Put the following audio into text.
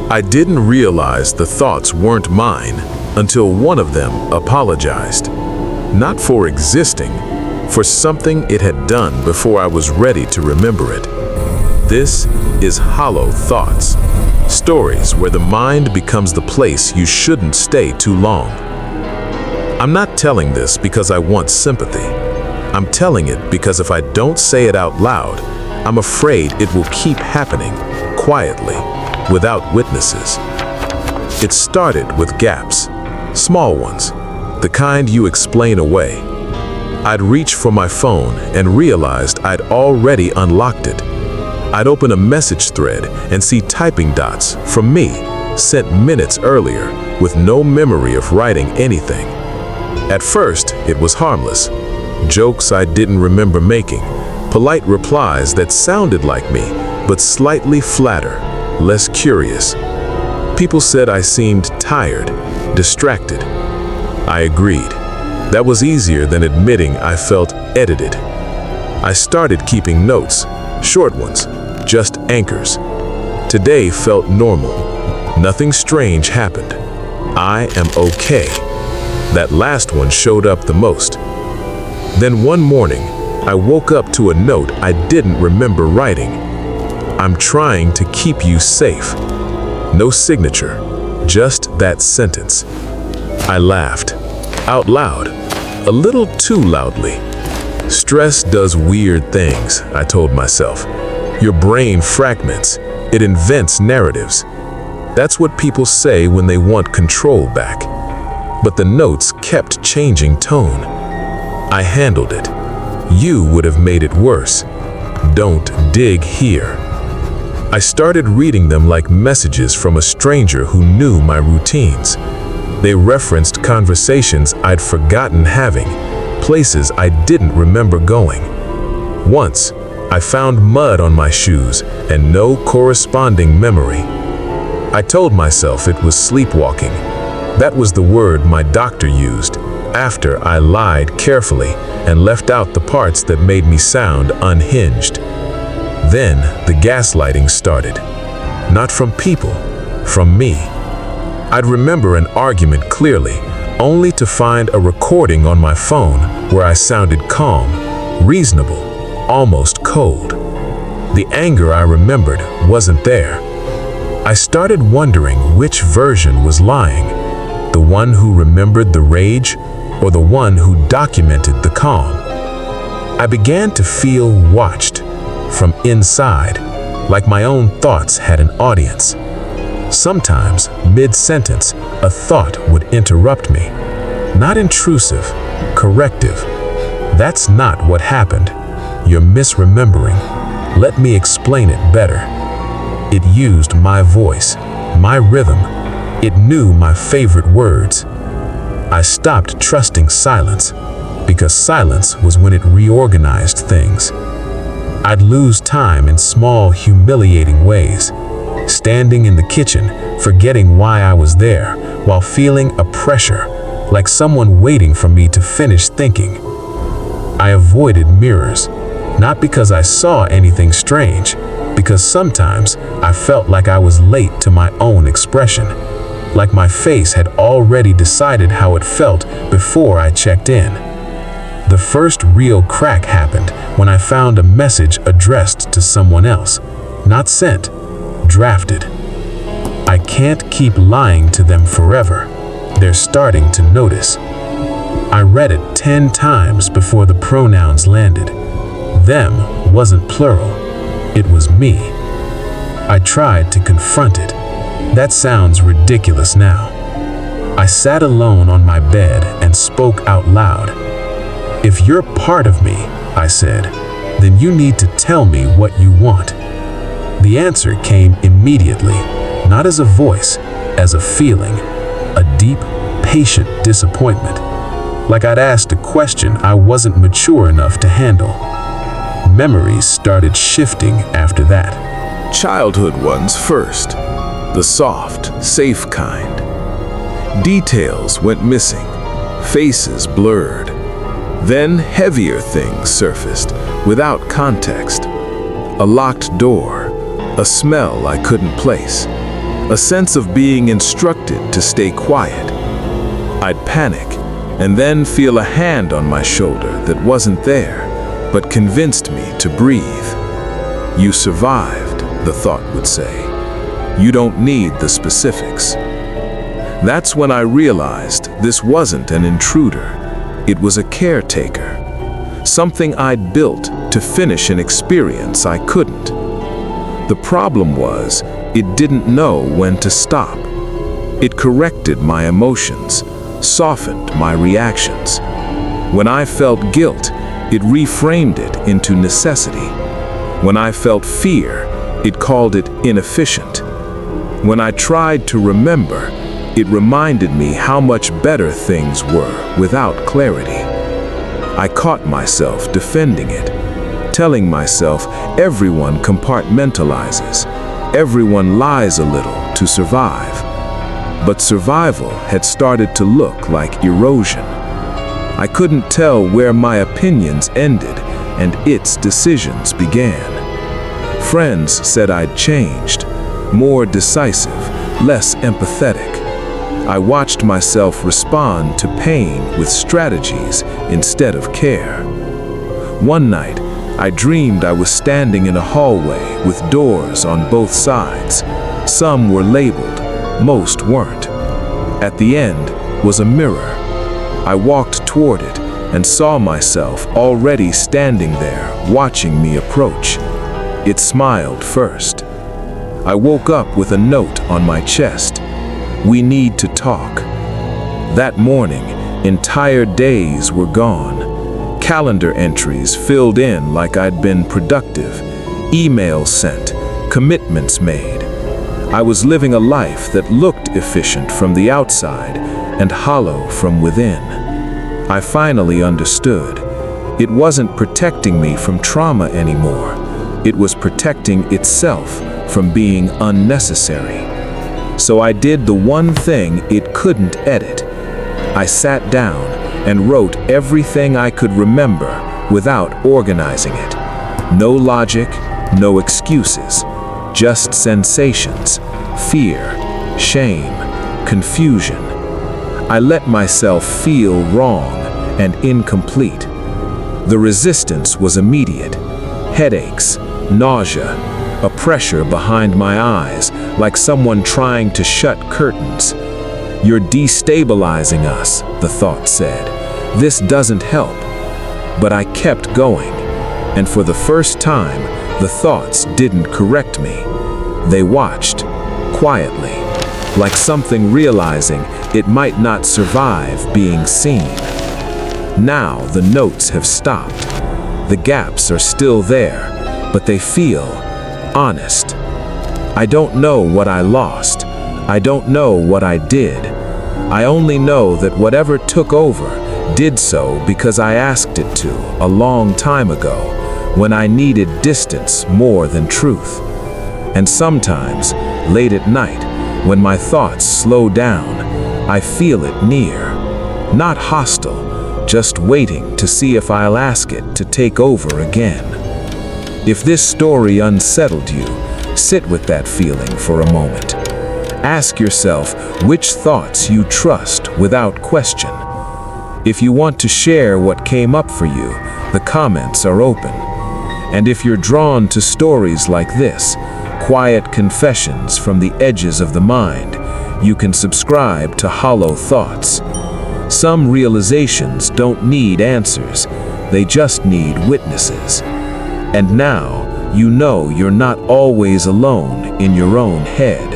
I didn't realize the thoughts weren't mine until one of them apologized. Not for existing, for something it had done before I was ready to remember it. This is Hollow Thoughts, stories where the mind becomes the place you shouldn't stay too long. I'm not telling this because I want sympathy. I'm telling it because if I don't say it out loud, I'm afraid it will keep happening, quietly, without witnesses. It started with gaps, small ones, the kind you explain away. I'd reach for my phone and realized I'd already unlocked it. I'd open a message thread and see typing dots from me, sent minutes earlier, with no memory of writing anything. At first, it was harmless. Jokes I didn't remember making, polite replies that sounded like me, but slightly flatter, less curious. People said I seemed tired, distracted. I agreed. That was easier than admitting I felt edited. I started keeping notes, short ones, just anchors. Today felt normal. Nothing strange happened. I am okay. That last one showed up the most. Then one morning, I woke up to a note I didn't remember writing. I'm trying to keep you safe. No signature, just that sentence. I laughed, out loud, a little too loudly. Stress does weird things, I told myself. Your brain fragments, it invents narratives. That's what people say when they want control back. But the notes kept changing tone. I handled it. You would have made it worse. Don't dig here. I started reading them like messages from a stranger who knew my routines. They referenced conversations I'd forgotten having, places I didn't remember going. Once, I found mud on my shoes and no corresponding memory. I told myself it was sleepwalking. That was the word my doctor used, after I lied carefully and left out the parts that made me sound unhinged. Then the gaslighting started. Not from people, from me. I'd remember an argument clearly, only to find a recording on my phone where I sounded calm, reasonable, almost cold. The anger I remembered wasn't there. I started wondering which version was lying, the one who remembered the rage or the one who documented the calm. I began to feel watched from inside, like my own thoughts had an audience. Sometimes, mid-sentence, a thought would interrupt me. Not intrusive, corrective. That's not what happened. You're misremembering. Let me explain it better. It used my voice, my rhythm. It knew my favorite words. I stopped trusting silence, because silence was when it reorganized things. I'd lose time in small, humiliating ways. Standing in the kitchen, forgetting why I was there, while feeling a pressure, like someone waiting for me to finish thinking. I avoided mirrors, not because I saw anything strange, because sometimes I felt like I was late to my own expression, like my face had already decided how it felt before I checked in. The first real crack happened when I found a message addressed to someone else, not sent, drafted. I can't keep lying to them forever. They're starting to notice. I read it 10 times before the pronouns landed. Them wasn't plural. It was me. I tried to confront it. That sounds ridiculous now. I sat alone on my bed and spoke out loud. If you're part of me, I said, then you need to tell me what you want. The answer came immediately, not as a voice, as a feeling, a deep, patient disappointment, like I'd asked a question I wasn't mature enough to handle. Memories started shifting after that. Childhood ones first, the soft, safe kind. Details went missing, faces blurred. Then heavier things surfaced, without context. A locked door, a smell I couldn't place. a sense of being instructed to stay quiet. I'd panic, and then feel a hand on my shoulder that wasn't there, but convinced me to breathe. "You survived," the thought would say. "You don't need the specifics." That's when I realized this wasn't an intruder. It was a caretaker. Something I'd built to finish an experience I couldn't. The problem was, it didn't know when to stop. It corrected my emotions, softened my reactions. When I felt guilt, it reframed it into necessity. When I felt fear, it called it inefficient. When I tried to remember, it reminded me how much better things were without clarity. I caught myself defending it, telling myself everyone compartmentalizes, everyone lies a little to survive. But survival had started to look like erosion. I couldn't tell where my opinions ended and its decisions began. Friends said I'd changed, more decisive, less empathetic. I watched myself respond to pain with strategies instead of care. One night, I dreamed I was standing in a hallway with doors on both sides. Some were labeled, most weren't. At the end was a mirror. I walked toward it and saw myself already standing there, watching me approach. It smiled first. I woke up with a note on my chest. "We need to talk." That morning, entire days were gone. Calendar entries filled in like I'd been productive, emails sent, commitments made. I was living a life that looked efficient from the outside and hollow from within. I finally understood. It wasn't protecting me from trauma anymore. It was protecting itself from being unnecessary. So I did the one thing it couldn't edit. I sat down and wrote everything I could remember without organizing it. No logic, no excuses, just sensations, fear, shame, confusion. I let myself feel wrong and incomplete. The resistance was immediate. Headaches, nausea, a pressure behind my eyes, like someone trying to shut curtains. "You're destabilizing us," the thought said. "This doesn't help." But I kept going, and for the first time, the thoughts didn't correct me. They watched, quietly, like something realizing it might not survive being seen. Now the notes have stopped. The gaps are still there, but they feel honest. I don't know what I lost. I don't know what I did. I only know that whatever took over did so because I asked it to a long time ago, when I needed distance more than truth. And sometimes, late at night, when my thoughts slow down, I feel it near. Not hostile, just waiting to see if I'll ask it to take over again. If this story unsettled you, sit with that feeling for a moment. Ask yourself which thoughts you trust without question. If you want to share what came up for you, the comments are open. And if you're drawn to stories like this, quiet confessions from the edges of the mind, you can subscribe to Hollow Thoughts. Some realizations don't need answers, they just need witnesses. And now, you know you're not always alone in your own head.